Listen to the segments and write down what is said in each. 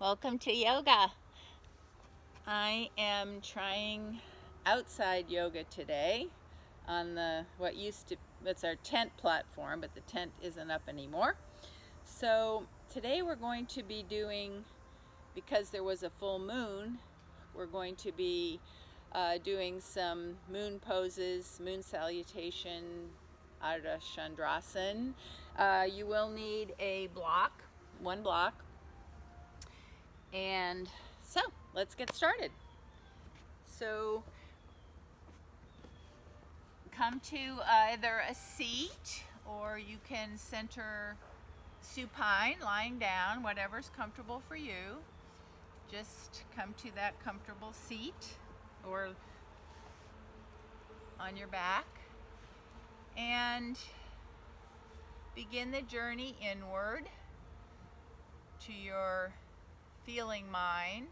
Welcome to yoga. I am trying outside yoga today on that's our tent platform, but the tent isn't up anymore. So today we're going to be doing, because there was a full moon, we're going to be doing some moon poses, moon salutation, Ardha Chandrasana. You will need a block, one block. And so let's get started. So come to either a seat, or you can center supine, lying down, whatever's comfortable for you. Just come to that comfortable seat or on your back and begin the journey inward to your feeling mind.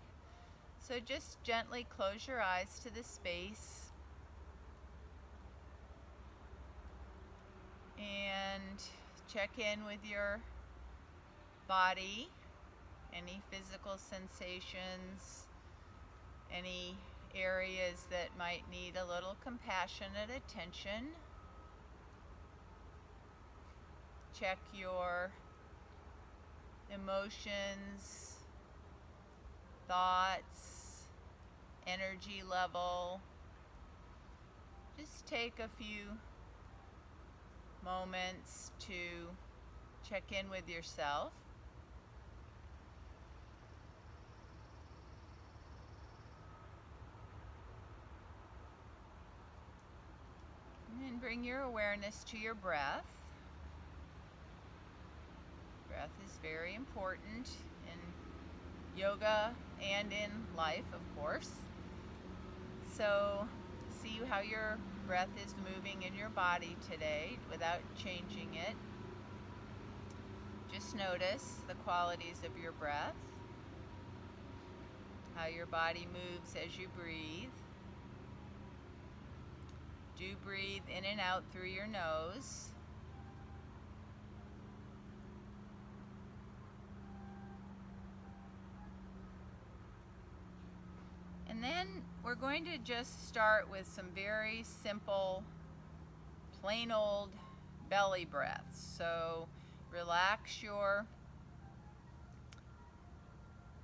So just gently close your eyes to the space and check in with your body, any physical sensations, any areas that might need a little compassionate attention. Check your emotions, thoughts, energy level. Just take a few moments to check in with yourself. And bring your awareness to your breath. Breath is very important in yoga and in life, of course. So see how your breath is moving in your body today without changing it. Just notice the qualities of your breath, how your body moves as you breathe. Do breathe in and out through your nose. And then we're going to just start with some very simple, plain old belly breaths. So relax your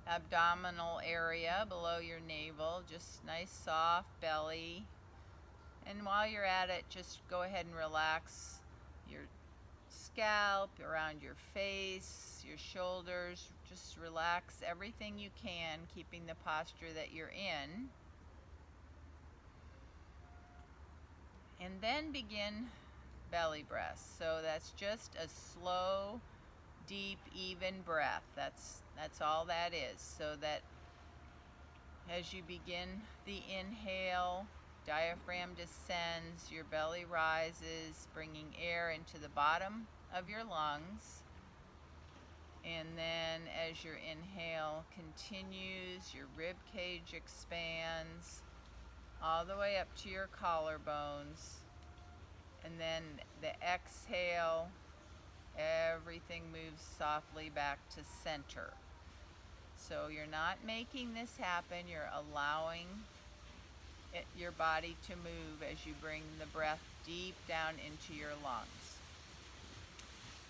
abdominal area below your navel, just nice soft belly. And while you're at it, just go ahead and relax your scalp, around your face, your shoulders. Just relax everything you can, keeping the posture that you're in. And then begin belly breaths. So that's just a slow, deep, even breath. That's all that is. So that as you begin the inhale, diaphragm descends, your belly rises, bringing air into the bottom of your lungs. And then as your inhale continues, your rib cage expands all the way up to your collarbones. And then the exhale, everything moves softly back to center. So you're not making this happen, you're allowing your body to move as you bring the breath deep down into your lungs.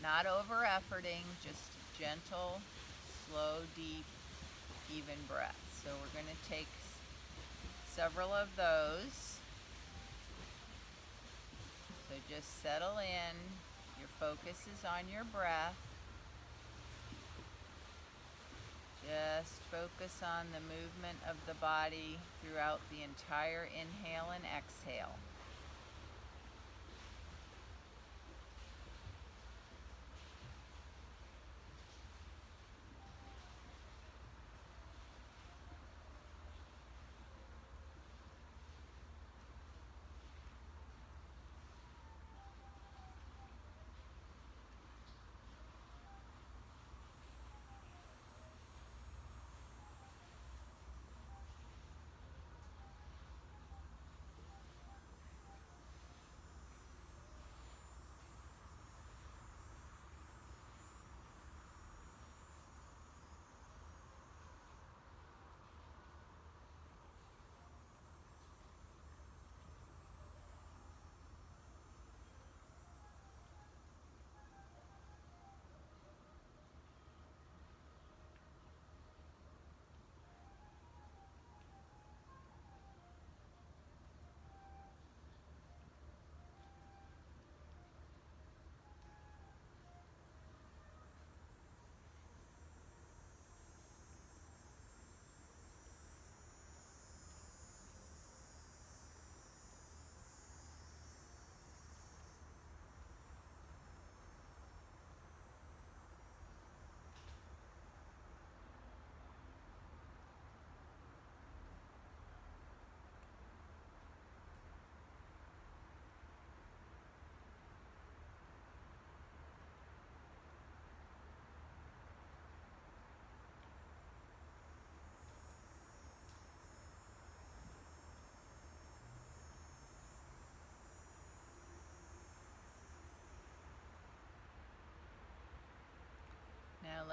Not over-efforting, just gentle, slow, deep, even breath. So we're going to take several of those. So just settle in. Your focus is on your breath. Just focus on the movement of the body throughout the entire inhale and exhale.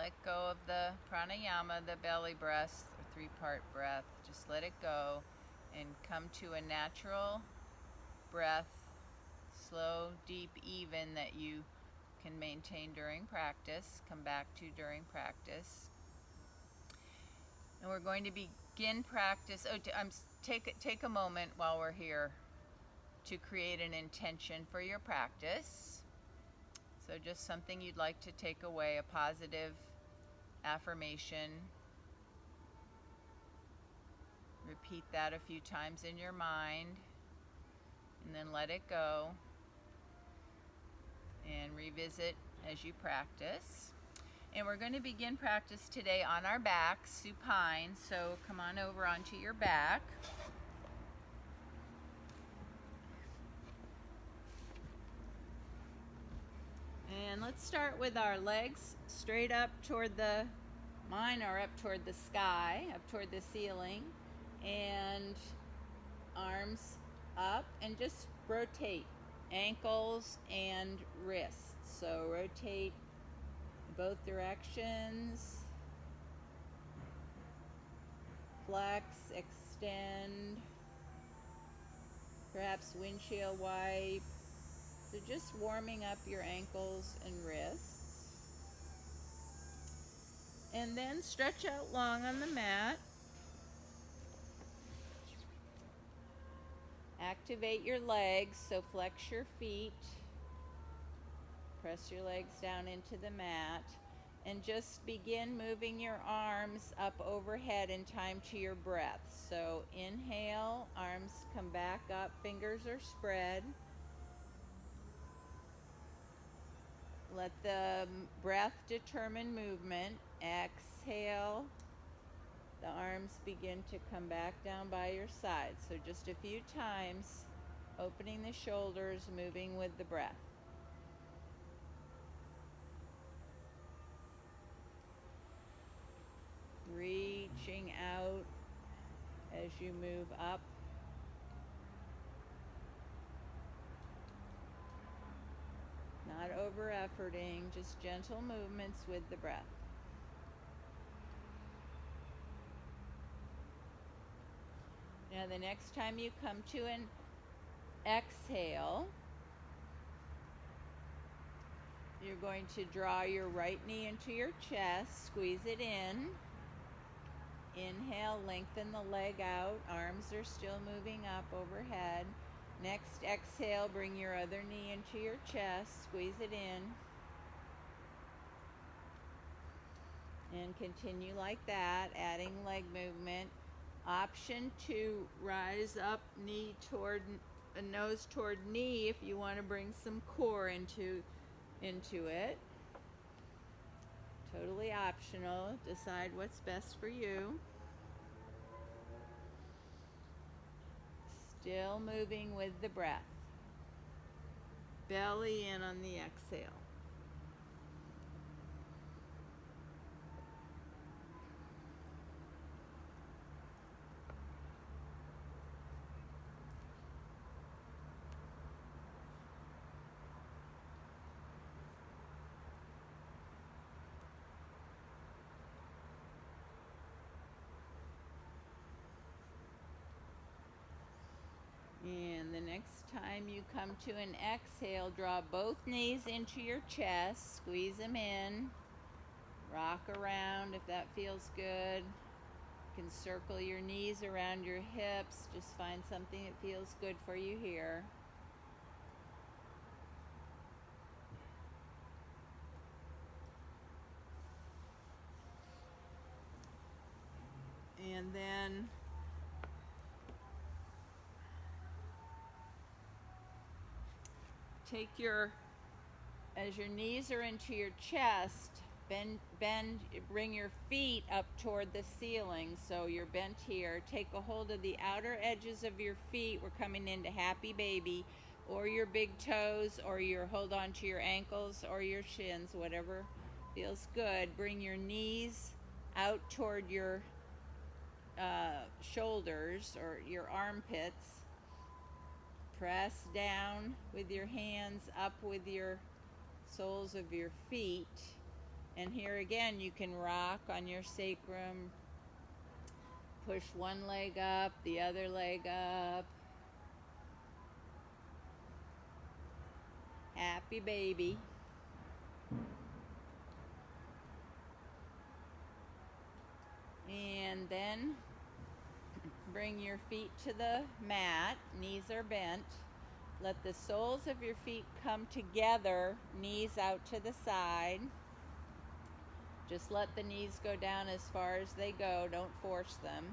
let go of the pranayama, the belly breath, or three-part breath. Just let it go and come to a natural breath, slow, deep, even, that you can maintain during practice, come back to during practice. And we're going to begin practice. Take a moment while we're here to create an intention for your practice. So just something you'd like to take away, a positive affirmation. Repeat that a few times in your mind, and then let it go and revisit as you practice. And we're going to begin practice today on our back, supine. So come on over onto your back. And let's start with our legs straight up toward mine are up toward the sky, up toward the ceiling, and arms up, and just rotate ankles and wrists. So rotate both directions, flex, extend, perhaps windshield wipe. So just warming up your ankles and wrists. And then stretch out long on the mat. Activate your legs, so flex your feet. Press your legs down into the mat. And just begin moving your arms up overhead in time to your breath. So inhale, arms come back up, fingers are spread. Let the breath determine movement. Exhale. The arms begin to come back down by your sides. So just a few times, opening the shoulders, moving with the breath. Reaching out as you move up. Not over-efforting, just gentle movements with the breath. Now the next time you come to an exhale, you're going to draw your right knee into your chest, squeeze it in. Inhale, lengthen the leg out, arms are still moving up overhead. Next exhale, bring your other knee into your chest, squeeze it in. And continue like that, adding leg movement. Option to rise up, nose toward knee if you want to bring some core into it. Totally optional. Decide what's best for you. Still moving with the breath. Belly in on the exhale. And the next time you come to an exhale, draw both knees into your chest, squeeze them in, rock around if that feels good. You can circle your knees around your hips, just find something that feels good for you here. And then as your knees are into your chest, bring your feet up toward the ceiling. So you're bent here. Take a hold of the outer edges of your feet. We're coming into happy baby, or your big toes, or hold on to your ankles or your shins, whatever feels good. Bring your knees out toward your shoulders or your armpits. Press down with your hands, up with your soles of your feet. And here again, you can rock on your sacrum. Push one leg up, the other leg up. Happy baby. And then bring your feet to the mat, knees are bent. Let the soles of your feet come together, knees out to the side. Just let the knees go down as far as they go, don't force them.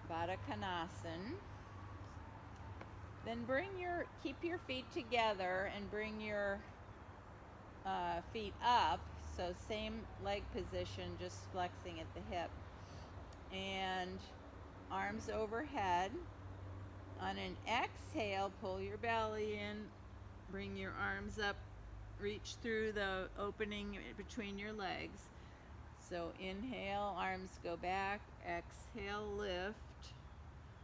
Trikonasana. Then keep your feet together and bring your feet up. So same leg position, just flexing at the hip. And arms overhead. On an exhale, pull your belly in, bring your arms up, reach through the opening between your legs. So inhale, arms go back, exhale, lift.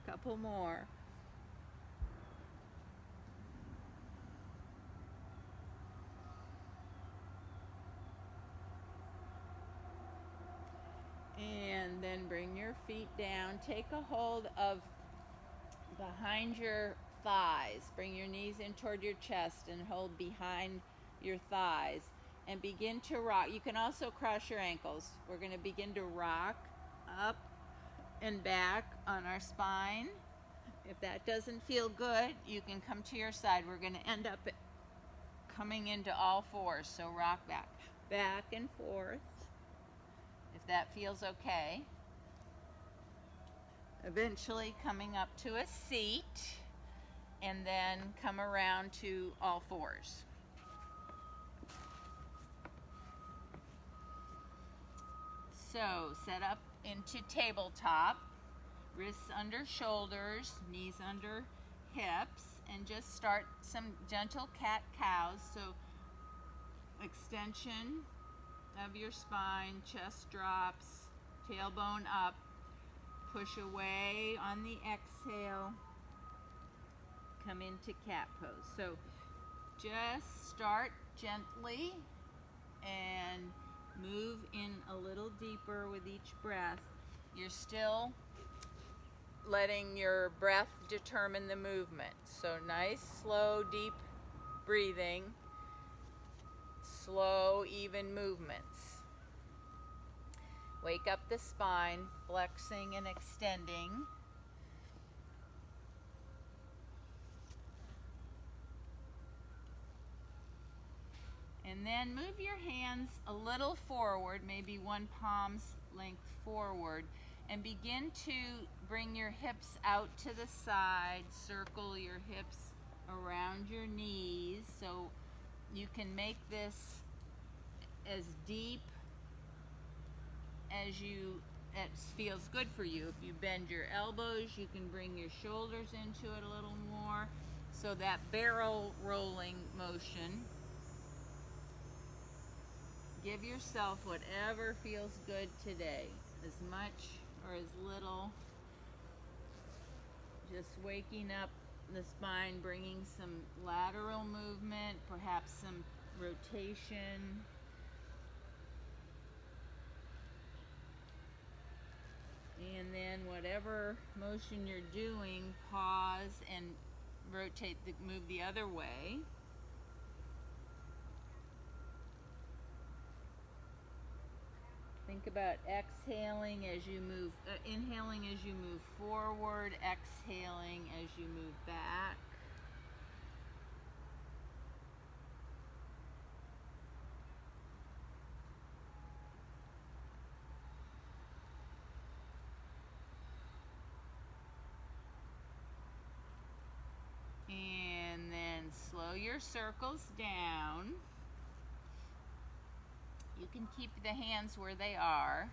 Couple more. And then bring your feet down. Take a hold of behind your thighs. Bring your knees in toward your chest and hold behind your thighs. And begin to rock. You can also cross your ankles. We're going to begin to rock up and back on our spine. If that doesn't feel good, you can come to your side. We're going to end up coming into all fours. So rock back and forth. If that feels okay. Eventually coming up to a seat, and then come around to all fours. So set up into tabletop, wrists under shoulders, knees under hips, and just start some gentle cat-cows. So extension of your spine, chest drops, tailbone up. Push away on the exhale. Come into cat pose. So just start gently and move in a little deeper with each breath. You're still letting your breath determine the movement. So nice, slow, deep breathing. Slow, even movements. Wake up the spine, flexing and extending. And then move your hands a little forward, maybe one palm's length forward, and begin to bring your hips out to the side. Circle your hips around your knees so you can make this as deep as it feels good for you. If you bend your elbows, you can bring your shoulders into it a little more. So that barrel rolling motion. Give yourself whatever feels good today, as much or as little. Just waking up the spine, bringing some lateral movement, perhaps some rotation. And then whatever motion you're doing, pause and rotate, move the other way. Think about exhaling as you move, inhaling as you move forward, exhaling as you move back. And then slow your circles down. You can keep the hands where they are.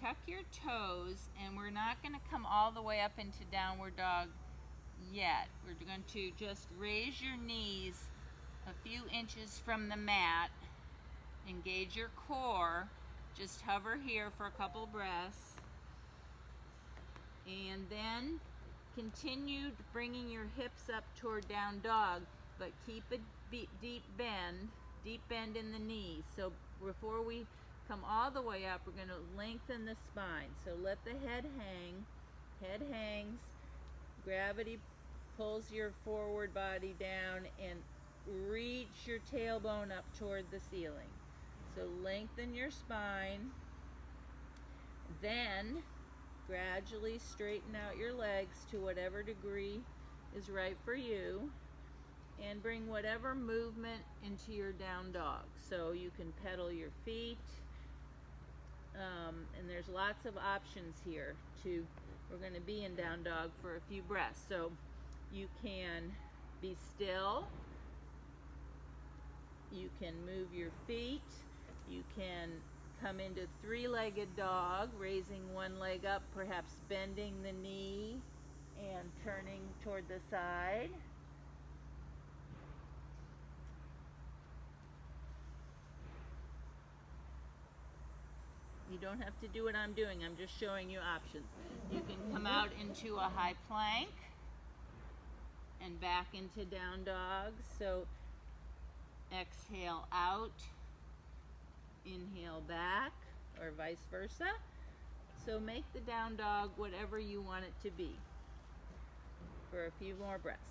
Tuck your toes, and we're not going to come all the way up into downward dog yet. We're going to just raise your knees a few inches from the mat. Engage your core. Just hover here for a couple breaths. And then continue bringing your hips up toward down dog, but keep a deep bend, deep bend in the knees. So before we come all the way up, we're going to lengthen the spine. So let the head hang. Head hangs. Gravity pulls your forward body down and reach your tailbone up toward the ceiling. So lengthen your spine. Then gradually straighten out your legs to whatever degree is right for you, and bring whatever movement into your down dog. So you can pedal your feet, and there's lots of options here. We're going to be in down dog for a few breaths. So you can be still, you can move your feet, you can come into three-legged dog, raising one leg up, perhaps bending the knee and turning toward the side. You don't have to do what I'm doing, I'm just showing you options. You can come out into a high plank and back into down dog. So exhale out, inhale back, or vice versa. So make the down dog whatever you want it to be for a few more breaths.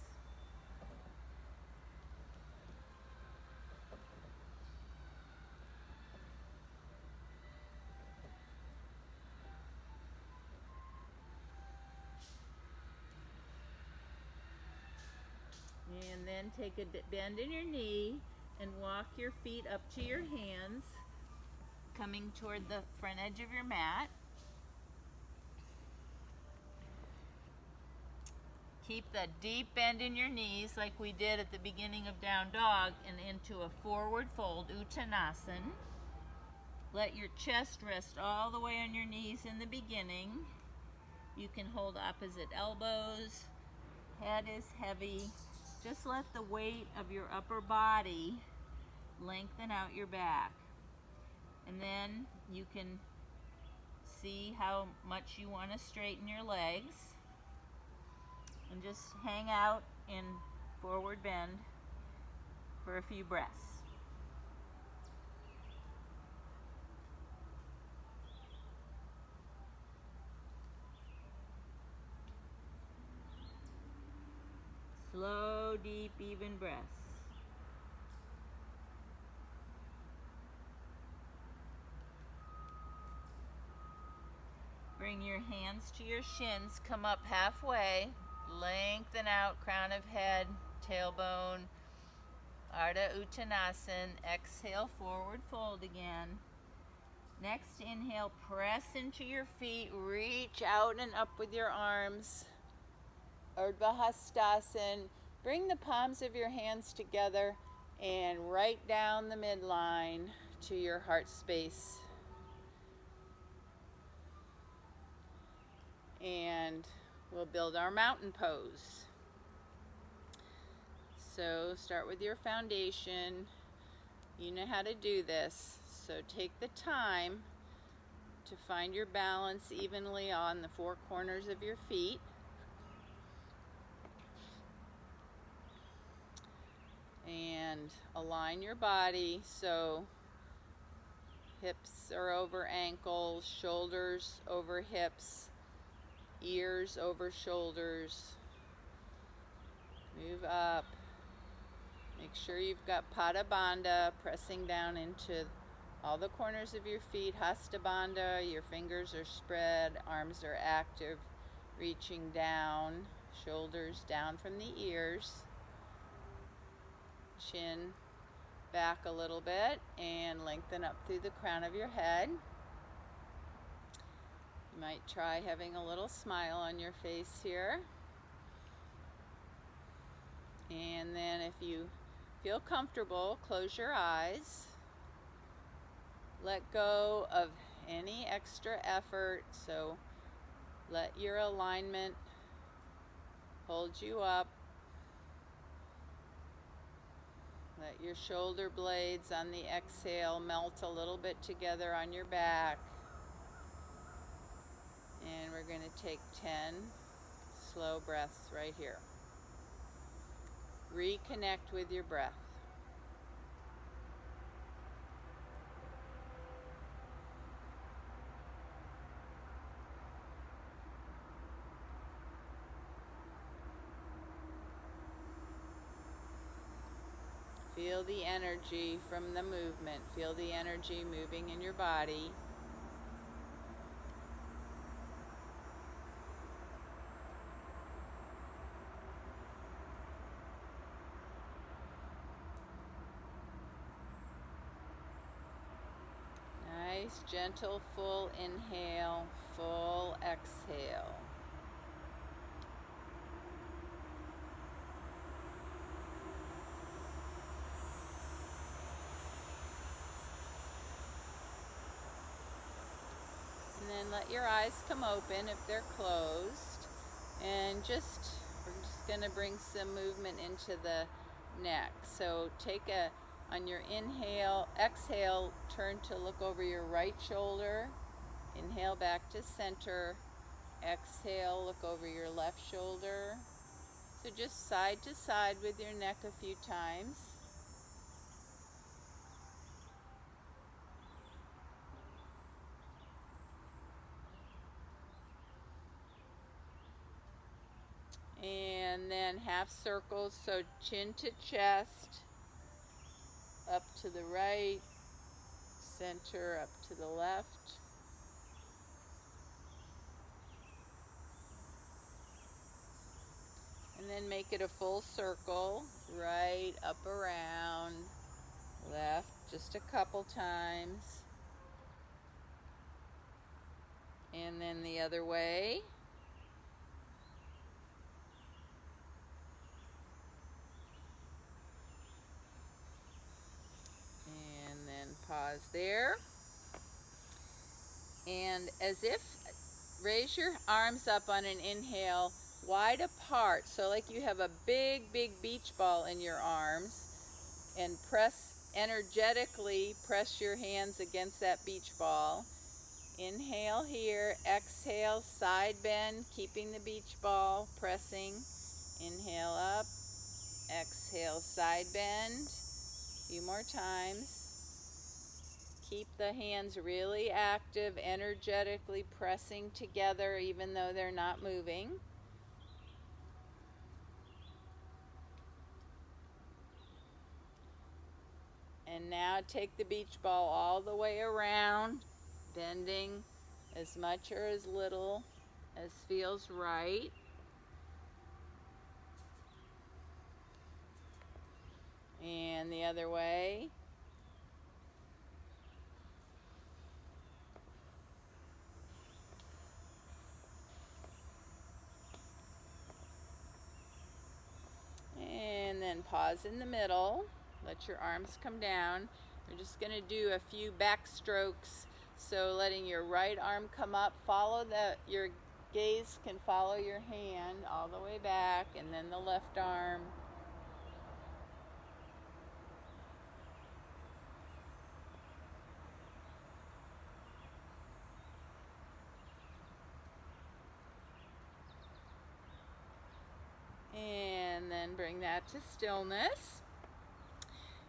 And then take a bend in your knee and walk your feet up to your hands, coming toward the front edge of your mat. Keep the deep bend in your knees like we did at the beginning of down dog, and into a forward fold, Uttanasana. Let your chest rest all the way on your knees in the beginning. You can hold opposite elbows. Head is heavy. Just let the weight of your upper body lengthen out your back. And then you can see how much you want to straighten your legs. And just hang out in forward bend for a few breaths. Slow, deep, even breaths. Bring your hands to your shins, come up halfway, lengthen out crown of head, tailbone, Ardha Uttanasana. Exhale, forward fold again. Next inhale, press into your feet, reach out and up with your arms. Urdhva Hastasana. Bring the palms of your hands together and right down the midline to your heart space. And we'll build our mountain pose. So start with your foundation. You know how to do this. So take the time to find your balance evenly on the four corners of your feet. And align your body so hips are over ankles, shoulders over hips, ears over shoulders. Move up. Make sure you've got Pada Bandha pressing down into all the corners of your feet. Hasta Bandha, your fingers are spread, arms are active, reaching down, shoulders down from the ears. Chin back a little bit and lengthen up through the crown of your head. You might try having a little smile on your face here. And then if you feel comfortable, close your eyes. Let go of any extra effort. So let your alignment hold you up. Let your shoulder blades on the exhale melt a little bit together on your back. And we're going to take 10 slow breaths right here. Reconnect with your breath. Feel the energy from the movement. Feel the energy moving in your body. Nice, gentle, full inhale, full exhale. And then let your eyes come open if they're closed. And we're just going to bring some movement into the neck. So on your inhale, exhale, turn to look over your right shoulder. Inhale back to center. Exhale, look over your left shoulder. So just side to side with your neck a few times. And then half circles, so chin to chest, up to the right, center, up to the left. And then make it a full circle, right, up, around, left, just a couple times. And then the other way. And then pause there. And raise your arms up on an inhale, wide apart, so like you have a big beach ball in your arms, and energetically press your hands against that beach ball. Inhale here, exhale, side bend, keeping the beach ball, pressing. Inhale up, exhale, side bend. A few more times. Keep the hands really active, energetically pressing together even though they're not moving. And now take the beach ball all the way around, bending as much or as little as feels right. And the other way. And then pause in the middle. Let your arms come down. We're just going to do a few back strokes. So letting your right arm come up, your gaze can follow your hand all the way back, and then the left arm. And then bring that to stillness.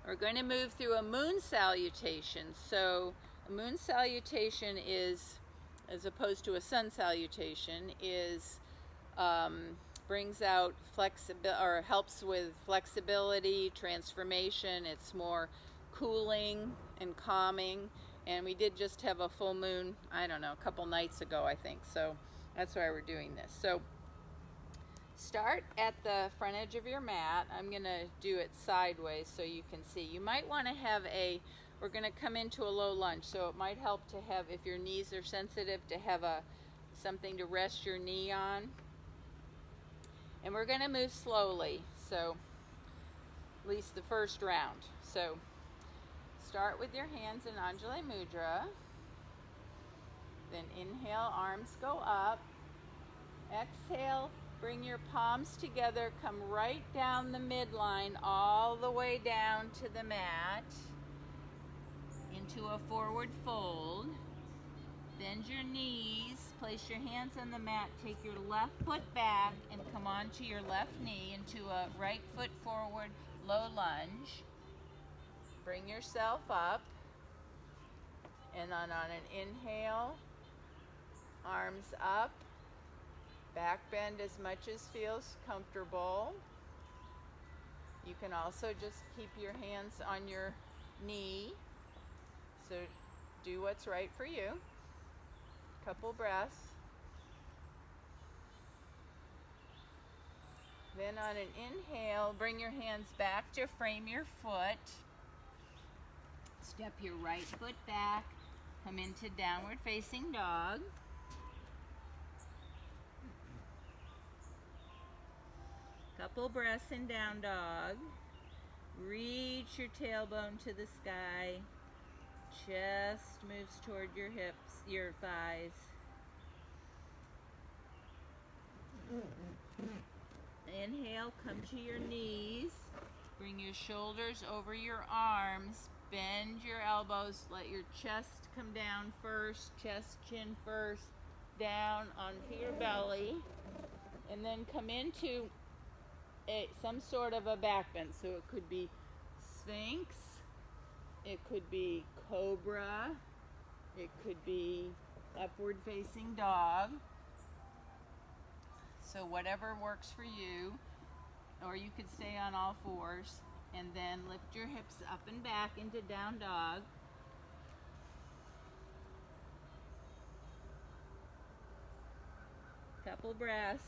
We're going to move through a moon salutation. So a moon salutation is, as opposed to a sun salutation, brings out flexibility, or helps with flexibility, transformation. It's more cooling and calming. And we did just have a full moon, a couple nights ago, I think. So that's why we're doing this. So start at the front edge of your mat. I'm going to do it sideways so you can see. You might want to have we're going to come into a low lunge, so it might help to have, if your knees are sensitive, to have something to rest your knee on. And we're going to move slowly, so at least the first round. So start with your hands in Anjali Mudra. Then inhale, arms go up. Exhale, bring your palms together, come right down the midline, all the way down to the mat, into a forward fold. Bend your knees, place your hands on the mat, take your left foot back, and come onto your left knee into a right foot forward low lunge. Bring yourself up, and then on an inhale, arms up. Back bend as much as feels comfortable. You can also just keep your hands on your knee. So do what's right for you. Couple breaths. Then on an inhale, bring your hands back to frame your foot. Step your right foot back. Come into downward facing dog. Couple breaths in down dog. Reach your tailbone to the sky. Chest moves toward your hips, your thighs. Inhale, come to your knees. Bring your shoulders over your arms. Bend your elbows. Let your chest come down first. Chest, chin first. Down onto your belly. And then come into some sort of a back bend. So it could be Sphinx. It could be Cobra. It could be upward facing dog. So whatever works for you, or you could stay on all fours, and then lift your hips up and back into down dog. Couple breaths.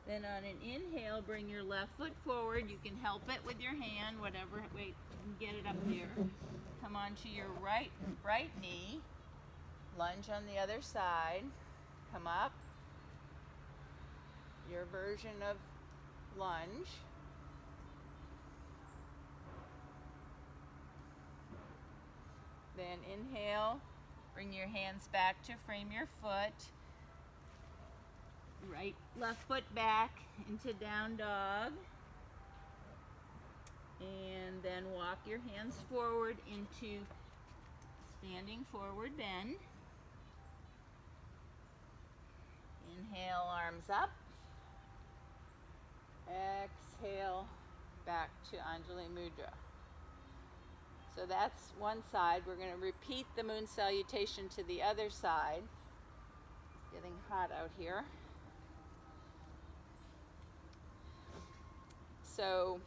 Then on an inhale, bring your left foot forward. You can help it with your hand, whatever way you can get it up here. Come onto your right knee. Lunge on the other side. Come up. Your version of lunge. Then inhale. Bring your hands back to frame your foot. Left foot back into down dog. And then walk your hands forward into standing forward bend. Inhale, arms up. Exhale, back to Anjali Mudra. So that's one side. We're going to repeat the moon salutation to the other side. It's getting hot out here. So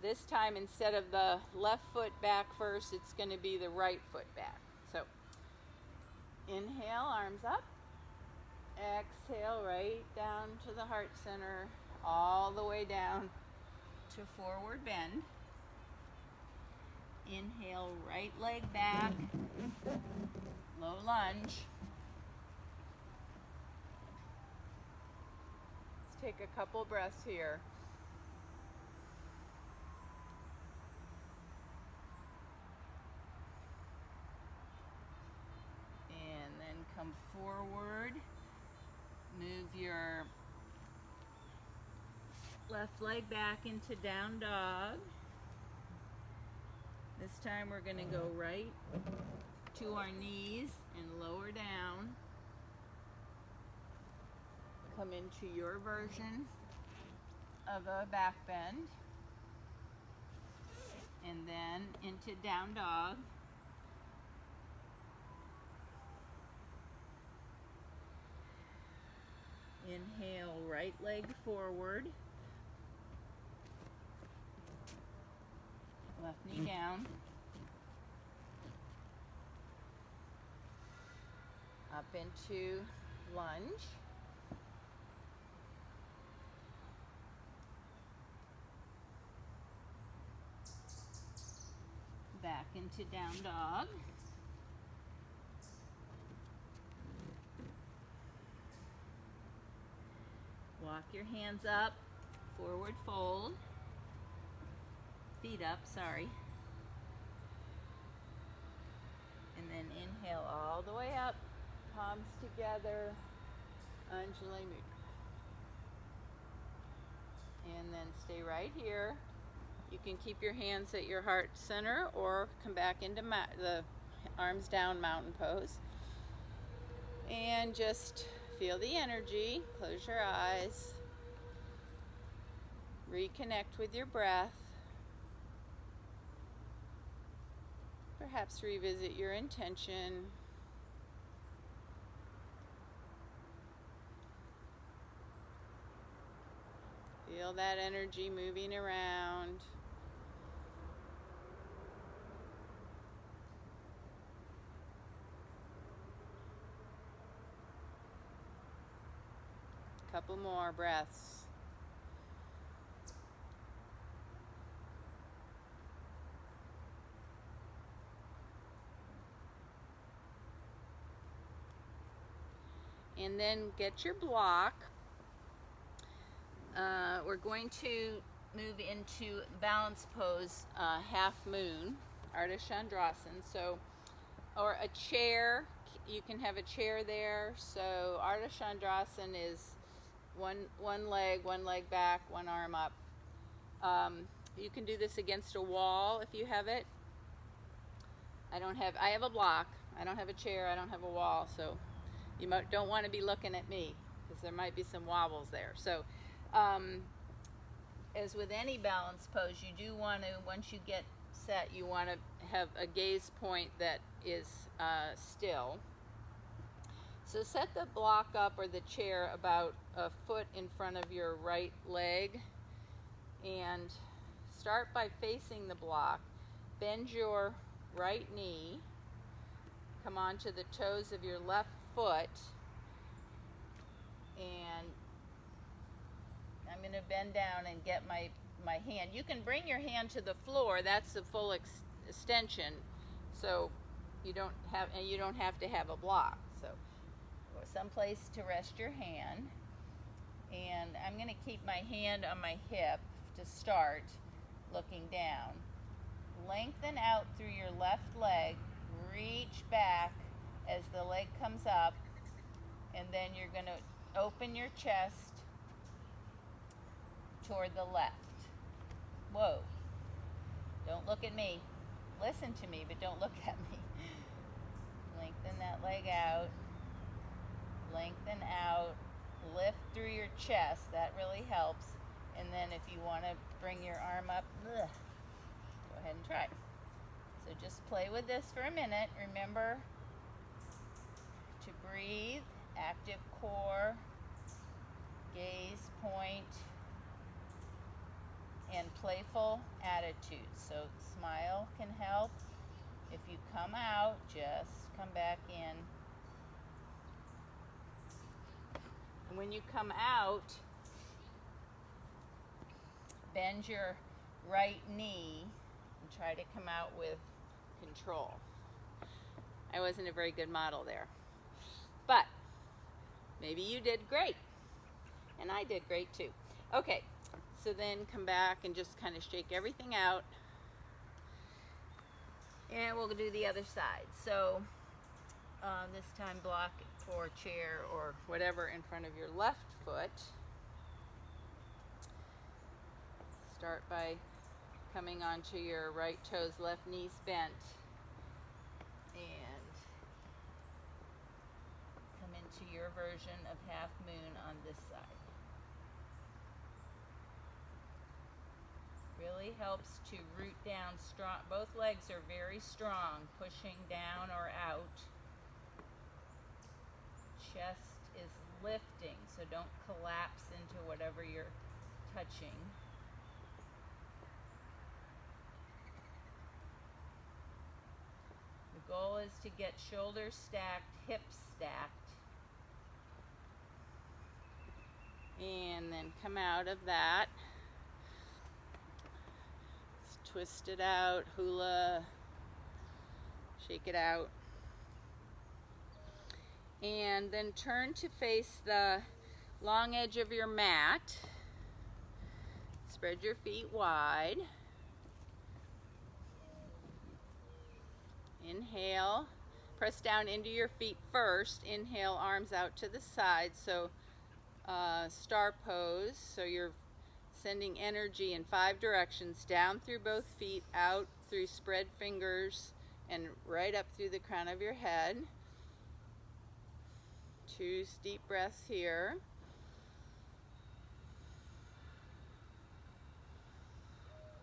this time, instead of the left foot back first, it's going to be the right foot back. So inhale, arms up. Exhale, right down to the heart center, all the way down to forward bend. Inhale, right leg back, low lunge. Let's take a couple breaths here. And then come forward. Move your left leg back into down dog. This time we're going to go right to our knees and lower down. Come into your version of a back bend. And then into down dog. Inhale, right leg forward. Left knee down. Up into lunge. Back into down dog. Walk your hands up, forward fold. Feet up, sorry. And then inhale all the way up, palms together, Anjali Mudra. And then stay right here. You can keep your hands at your heart center or come back into the arms down mountain pose. And just feel the energy. Close your eyes. Reconnect with your breath. Perhaps revisit your intention. Feel that energy moving around. Couple more breaths. And then get your block. We're going to move into balance pose, half moon, Ardha Chandrasana. So, or a chair. You can have a chair there. So Ardha Chandrasana is one leg back, one arm up. You can do this against a wall if you have it. I have a block. I don't have a chair. I don't have a wall. So you don't want to be looking at me because there might be some wobbles there. So as with any balance pose, you do want to, once you get set, you want to have a gaze point that is still. So set the block up or the chair about a foot in front of your right leg and start by facing the block. Bend your right knee, come onto the toes of your left foot, and I'm going to bend down and get my hand. You can bring your hand to the floor. That's the full extension. So you don't have to have a block. So someplace to rest your hand. And I'm going to keep my hand on my hip to start, looking down. Lengthen out through your left leg. Reach back as the leg comes up. And then you're going to open your chest toward the left. Whoa. Don't look at me. Listen to me, but don't look at me. Lengthen that leg out. Lengthen out. Lift through your chest. That really helps. And then if you want to bring your arm up, go ahead and try. So just play with this for a minute. Remember to breathe, active core, gaze point, and playful attitude. So smile can help. If you come out, just come back in. And when you come out, bend your right knee and try to come out with control. I wasn't a very good model there, but maybe you did great, and I did great too. Okay, so then come back and just kind of shake everything out, and we'll do the other side. So this time block or chair or whatever in front of your left foot. Start by coming onto your right toes, left knees bent, and come into your version of half moon on this side. Really helps to root down strong. Both legs are very strong, pushing down or out. Chest is lifting, so don't collapse into whatever you're touching. The goal is to get shoulders stacked, hips stacked. And then come out of that. Just twist it out, hula, shake it out. And then turn to face the long edge of your mat. Spread your feet wide. Inhale, press down into your feet first. Inhale, arms out to the side. So star pose. So you're sending energy in 5 directions, down through both feet, out through spread fingers, and right up through the crown of your head. 2 deep breaths here.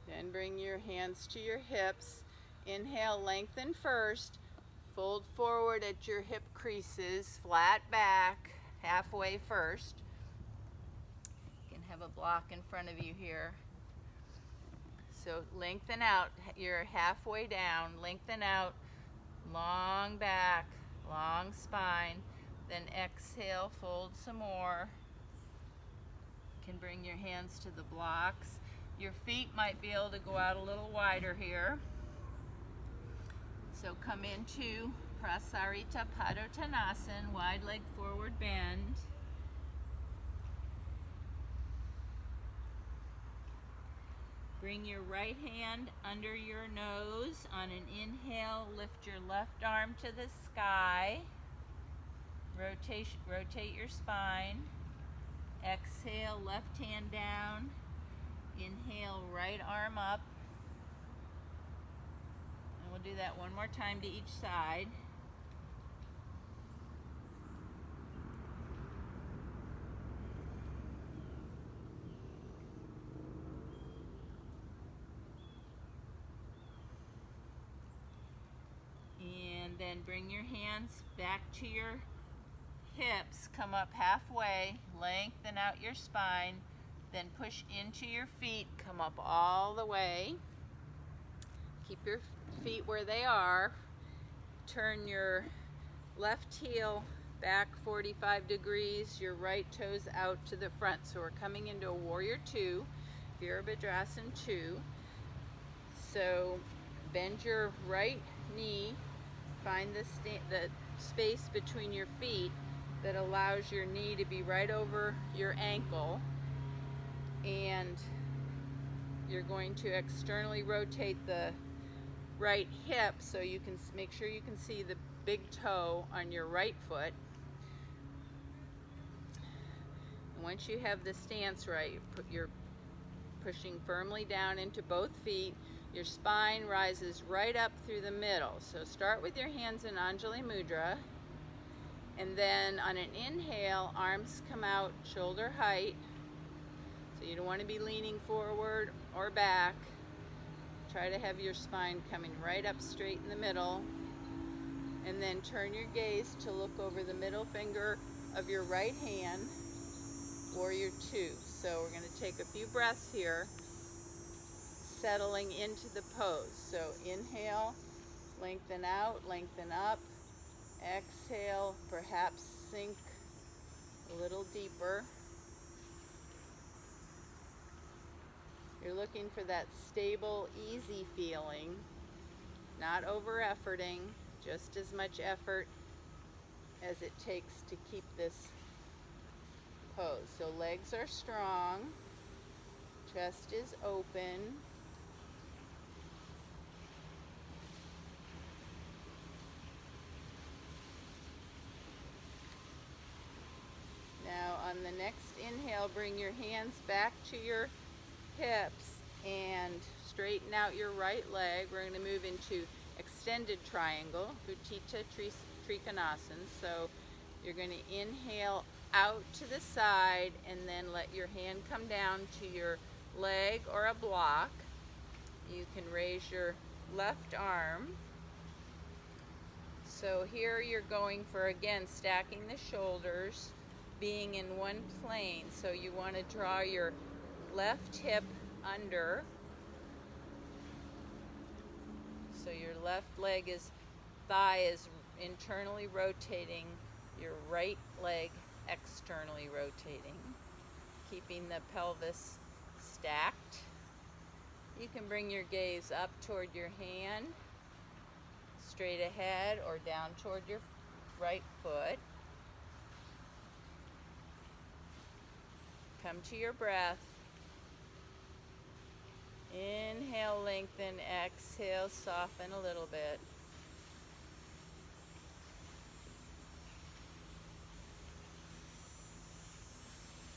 Then bring your hands to your hips. Inhale, lengthen first. Fold forward at your hip creases. Flat back, halfway first. You can have have a block in front of you here. So lengthen out, you're halfway down, lengthen out, long back, long spine, then exhale, fold some more. You can bring your hands to the blocks. Your feet might be able to go out a little wider here. So come into Prasarita Padottanasana, wide leg forward bend. Bring your right hand under your nose. On an inhale, lift your left arm to the sky. Rotate your spine. Exhale, left hand down. Inhale, right arm up. And we'll do that one more time to each side. And then bring your hands back to your hips, come up halfway, lengthen out your spine, then push into your feet, come up all the way. Keep your feet where they are. Turn your left heel back 45 degrees, your right toes out to the front. So we're coming into a Warrior Two, Virabhadrasana 2. So bend your right knee, find the space between your feet that allows your knee to be right over your ankle, and you're going to externally rotate the right hip so you can make sure you can see the big toe on your right foot. And once you have the stance right, you're pushing firmly down into both feet. Your spine rises right up through the middle. So start with your hands in Anjali Mudra. And then on an inhale, arms come out shoulder height. So you don't want to be leaning forward or back. Try to have your spine coming right up straight in the middle. And then turn your gaze to look over the middle finger of your right hand, Warrior Two. So we're going to take a few breaths here, settling into the pose. So inhale, lengthen out, lengthen up. Exhale, perhaps sink a little deeper. You're looking for that stable, easy feeling, not over-efforting, just as much effort as it takes to keep this pose. So legs are strong, chest is open. Now on the next inhale, bring your hands back to your hips and straighten out your right leg. We're going to move into extended triangle, Utthita Trikonasana. So you're going to inhale out to the side and then let your hand come down to your leg or a block. You can raise your left arm. So here you're going for, again, stacking the shoulders, being in one plane. So you want to draw your left hip under. So your left thigh is internally rotating, your right leg externally rotating, keeping the pelvis stacked. You can bring your gaze up toward your hand, straight ahead, or down toward your right foot. Come to your breath. Inhale, lengthen. Exhale, soften a little bit.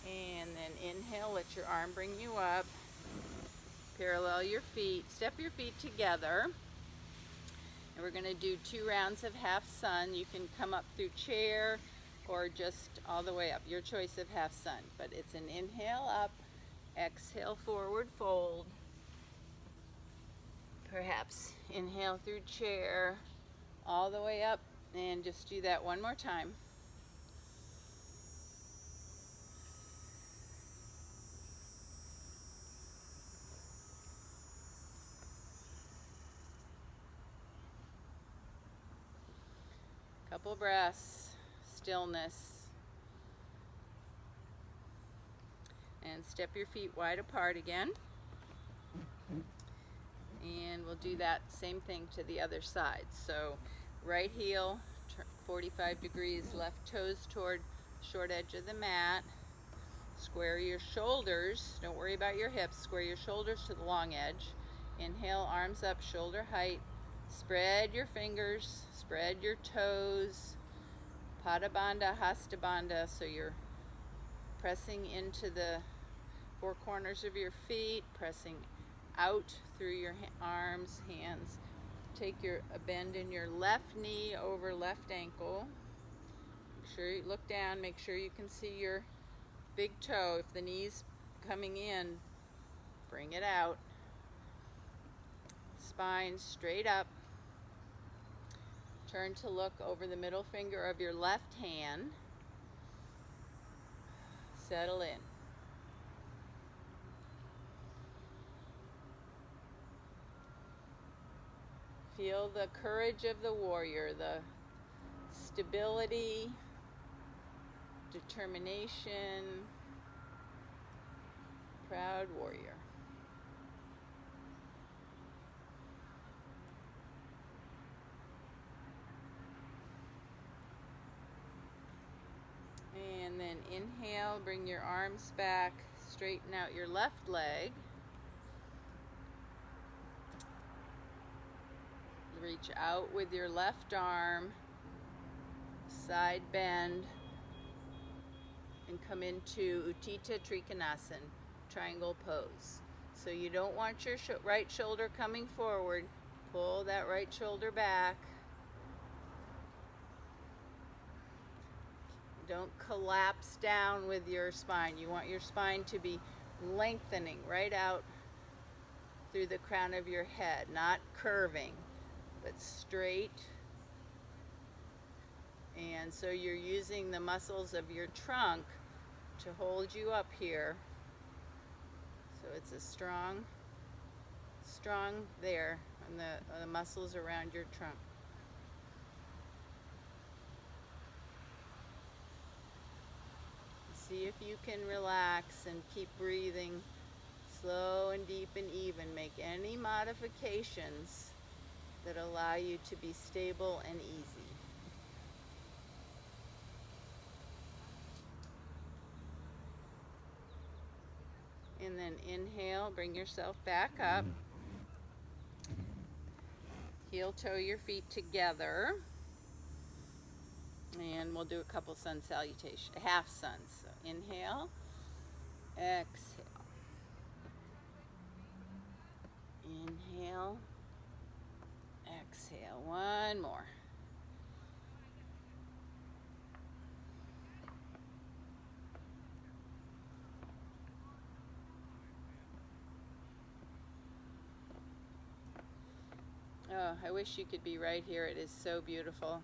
And then inhale, let your arm bring you up. Parallel your feet. Step your feet together. And we're going to do 2 rounds of half sun. You can come up through chair or just all the way up. Your choice of half sun. But it's an inhale up, exhale forward fold. Perhaps inhale through chair all the way up, and just do that one more time. Couple breaths, stillness. And step your feet wide apart again. And we'll do that same thing to the other side. So right heel 45 degrees, left toes toward short edge of the mat. Square your shoulders, don't worry about your hips, square your shoulders to the long edge. Inhale, arms up, shoulder height. Spread your fingers, spread your toes. Pada Bandha, Hasta Bandha, so you're pressing into the four corners of your feet, pressing out through your arms, hands. Take a bend in your left knee over left ankle. Make sure you look down, make sure you can see your big toe. If the knee's coming in, bring it out. Spine straight up. Turn to look over the middle finger of your left hand. Settle in. Feel the courage of the warrior, the stability, determination, proud warrior. And then inhale, bring your arms back, straighten out your left leg. Reach out with your left arm, side bend, and come into Utthita Trikonasana, triangle pose. So you don't want your right shoulder coming forward. Pull that right shoulder back. Don't collapse down with your spine. You want your spine to be lengthening right out through the crown of your head, not curving, but straight. And so you're using the muscles of your trunk to hold you up here. So it's a strong there on the muscles around your trunk. See if you can relax and keep breathing slow and deep and even. Make any modifications that allow you to be stable and easy. And then inhale, bring yourself back up. Heel toe your feet together. And we'll do a couple sun salutations, half suns. So inhale, exhale. Inhale, exhale. One more. Oh, I wish you could be right here. It is so beautiful.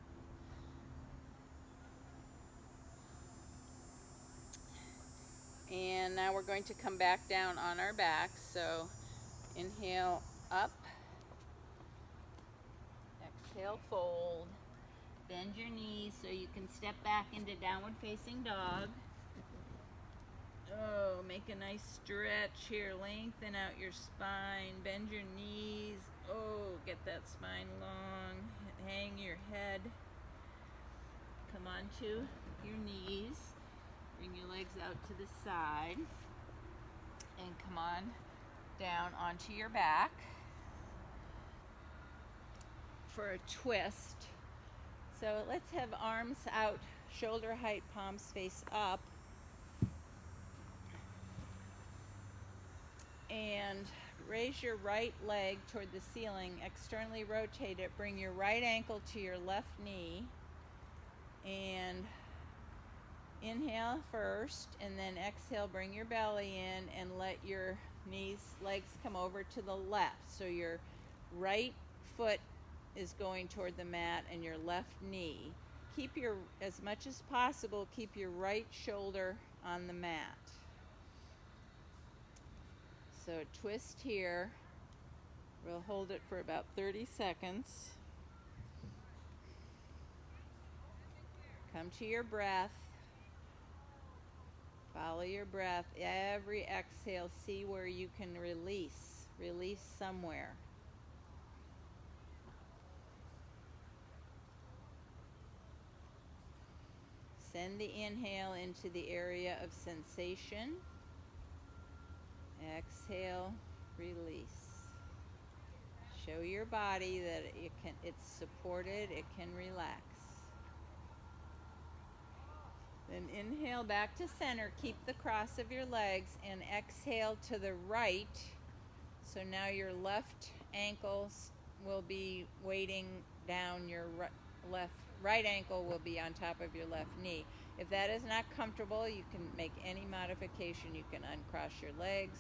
And now we're going to come back down on our back. So inhale up. Exhale, fold. Bend your knees so you can step back into downward facing dog. Oh, make a nice stretch here. Lengthen out your spine. Bend your knees. Oh, get that spine long. Hang your head. Come onto your knees. Bring your legs out to the side. And come on down onto your back for a twist. So let's have arms out, shoulder height, palms face up. And raise your right leg toward the ceiling, externally rotate it, bring your right ankle to your left knee, and inhale first, and then exhale, bring your belly in and let your legs come over to the left. So your right foot is going toward the mat and your left knee. As much as possible, keep your right shoulder on the mat. So twist here. We'll hold it for about 30 seconds. Come to your breath. Follow your breath. Every exhale, see where you can release. Release somewhere. Send the inhale into the area of sensation. Exhale, release. Show your body that it's supported, it can relax. Then inhale back to center. Keep the cross of your legs and exhale to the right. So now your left ankles will be weighting down your right ankle will be on top of your left knee. If that is not comfortable, you can make any modification. You can uncross your legs,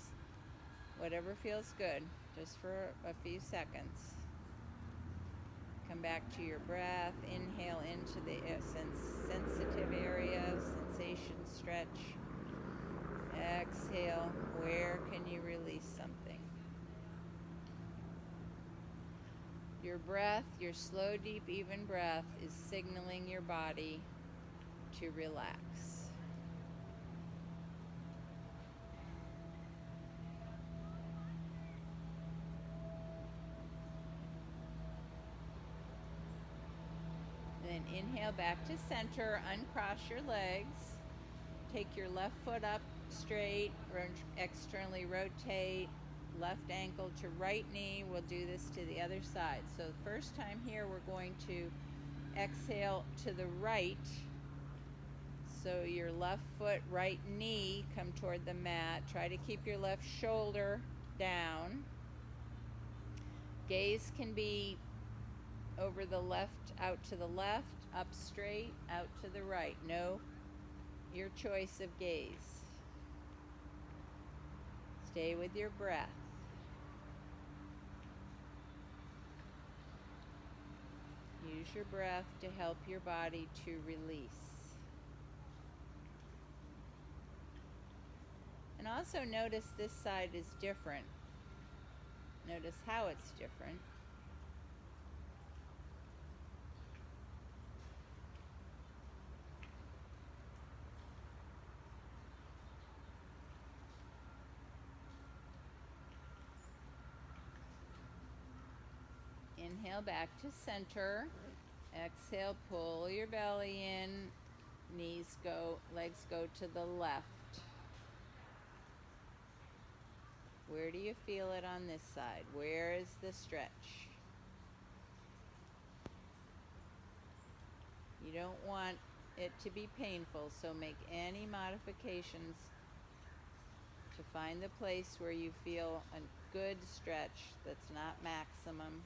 whatever feels good, just for a few seconds. Come back to your breath. Inhale into the sensitive areas, sensation, stretch. Exhale. Where can you release something? Your breath, your slow, deep, even breath is signaling your body to relax. Then inhale back to center, uncross your legs. Take your left foot up straight, externally rotate, left ankle to right knee. We'll do this to the other side. So the first time here, we're going to exhale to the right. So your left foot, right knee, come toward the mat. Try to keep your left shoulder down. Gaze can be over the left, out to the left, up straight, out to the right. No, your choice of gaze. Stay with your breath. Use your breath to help your body to release. And also notice this side is different. Notice how it's different. Inhale back to center. Exhale, pull your belly in. Legs go to the left. Where do you feel it on this side? Where is the stretch? You don't want it to be painful, so make any modifications to find the place where you feel a good stretch that's not maximum,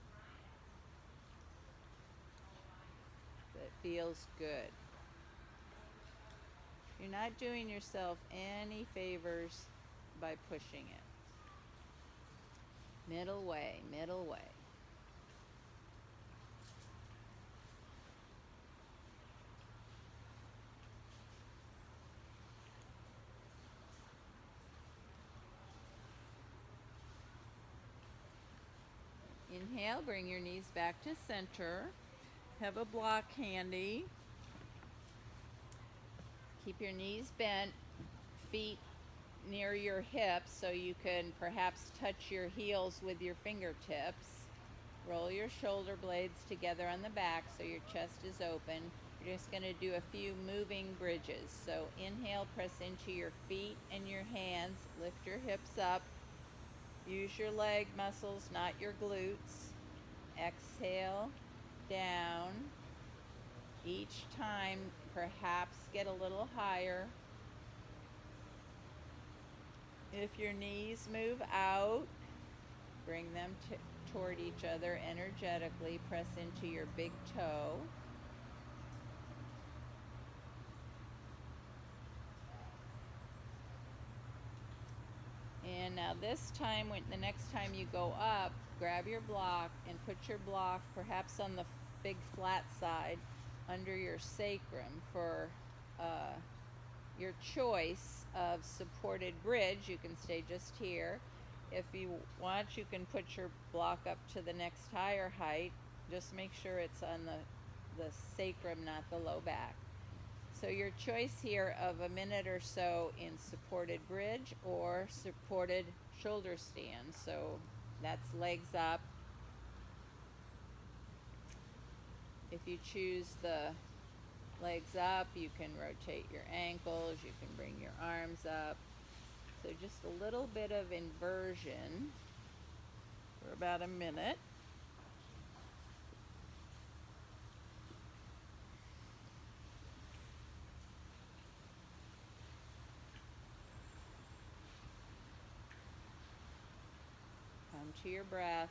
that feels good. You're not doing yourself any favors by pushing it. Middle way, middle way. Inhale, bring your knees back to center. Have a block handy. Keep your knees bent, feet near your hips so you can perhaps touch your heels with your fingertips. Roll your shoulder blades together on the back so your chest is open. You're just going to do a few moving bridges. So inhale, press into your feet and your hands. Lift your hips up. Use your leg muscles, not your glutes. Exhale, down. Each time, perhaps get a little higher. If your knees move out, bring them toward each other energetically. Press into your big toe. And now this time, the next time you go up, grab your block and put your block perhaps on the big flat side under your sacrum for your choice of supported bridge. You can stay just here. If you want, you can put your block up to the next higher height. Just make sure it's on the sacrum, not the low back. So your choice here of a minute or so in supported bridge or supported shoulder stand. So that's legs up. If you choose the legs up, you can rotate your ankles, you can bring your arms up. So just a little bit of inversion for about a minute. Come to your breath.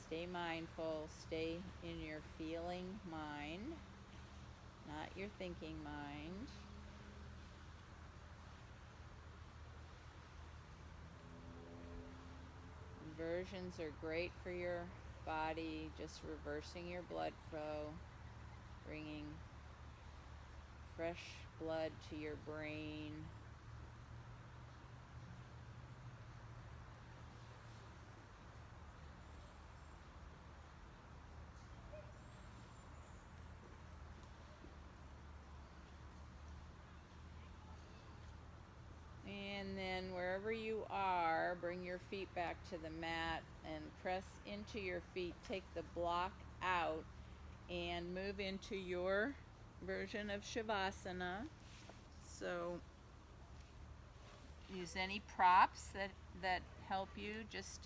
Stay mindful. Stay in your feeling mind, not your thinking mind. Inversions are great for your body, just reversing your blood flow, bringing fresh blood to your brain. And then wherever you are, bring your feet back to the mat and press into your feet. Take the block out and move into your version of Shavasana. So use any props that help you. Just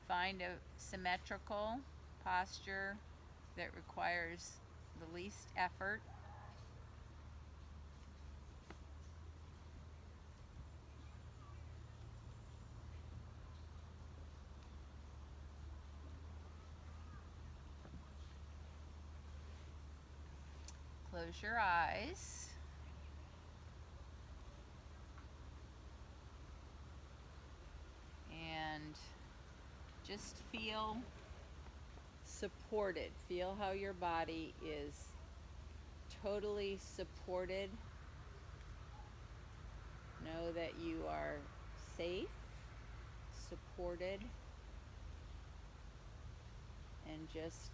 find a symmetrical posture that requires the least effort. Close your eyes. And just feel supported. Feel how your body is totally supported. Know that you are safe, supported, and just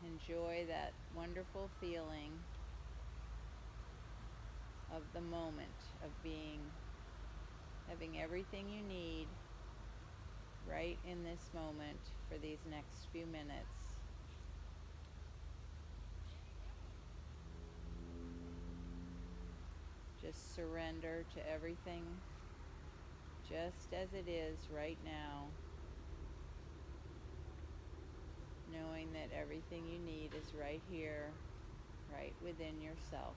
enjoy that wonderful feeling of the moment of having everything you need right in this moment for these next few minutes. Just surrender to everything just as it is right now, knowing that everything you need is right here, right within yourself.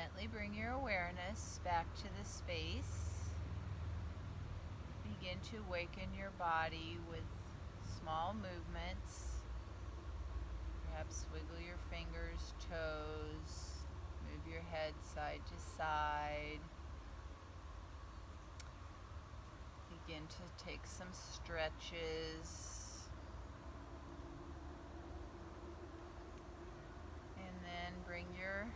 Gently bring your awareness back to the space. Begin to awaken your body with small movements. Perhaps wiggle your fingers, toes, move your head side to side. Begin to take some stretches. And then bring your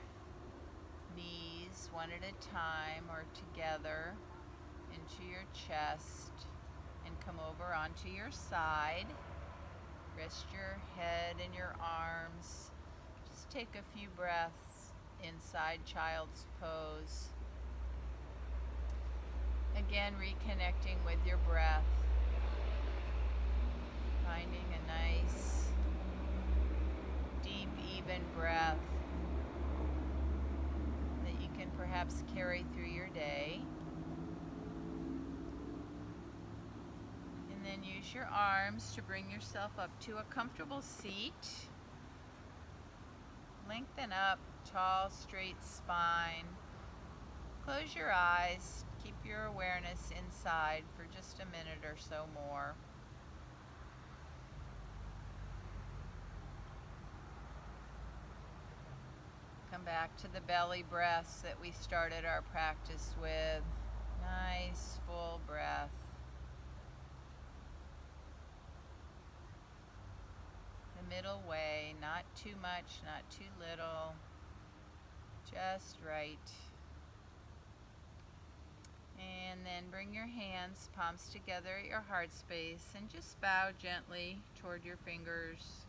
knees one at a time or together into your chest and come over onto your side. Rest your head and your arms. Just take a few breaths inside child's pose. Again, reconnecting with your breath. Finding a nice, deep, even breath that you can perhaps carry through your day. And then use your arms to bring yourself up to a comfortable seat. Lengthen up, tall, straight spine. Close your eyes. Keep your awareness inside for just a minute or so more. Come back to the belly breaths that we started our practice with. Nice, full breath. The middle way, not too much, not too little, just right. And then bring your hands, palms together at your heart space, and just bow gently toward your fingers.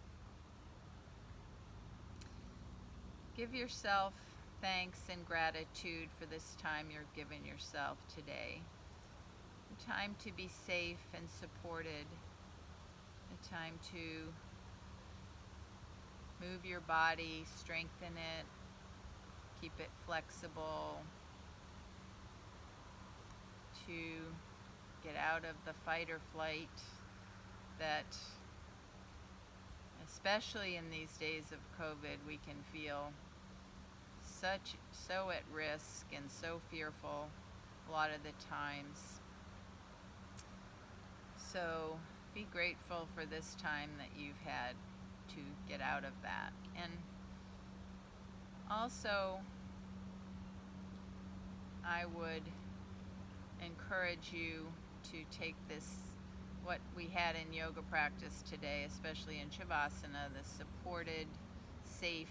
Give yourself thanks and gratitude for this time you've given yourself today. A time to be safe and supported. A time to move your body, strengthen it, keep it flexible, to get out of the fight or flight that, especially in these days of COVID, we can feel so at risk and so fearful a lot of the times. So be grateful for this time that you've had to get out of that. And also, I would encourage you to take this, what we had in yoga practice today, especially in Shavasana, the supported, safe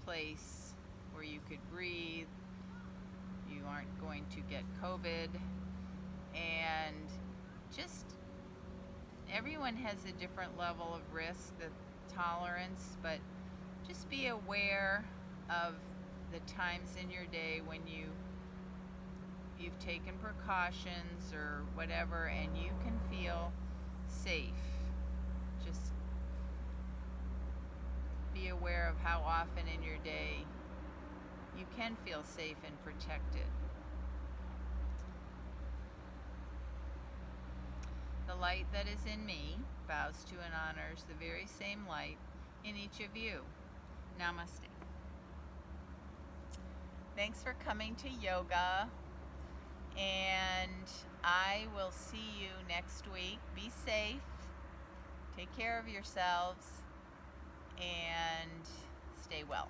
place where you could breathe, you aren't going to get COVID, and just everyone has a different level of risk, the tolerance, but just be aware of the times in your day when you've taken precautions or whatever and you can feel safe. Just be aware of how often in your day you can feel safe and protected. The light that is in me bows to and honors the very same light in each of you. Namaste. Thanks for coming to yoga, and I will see you next week. Be safe, take care of yourselves, and stay well.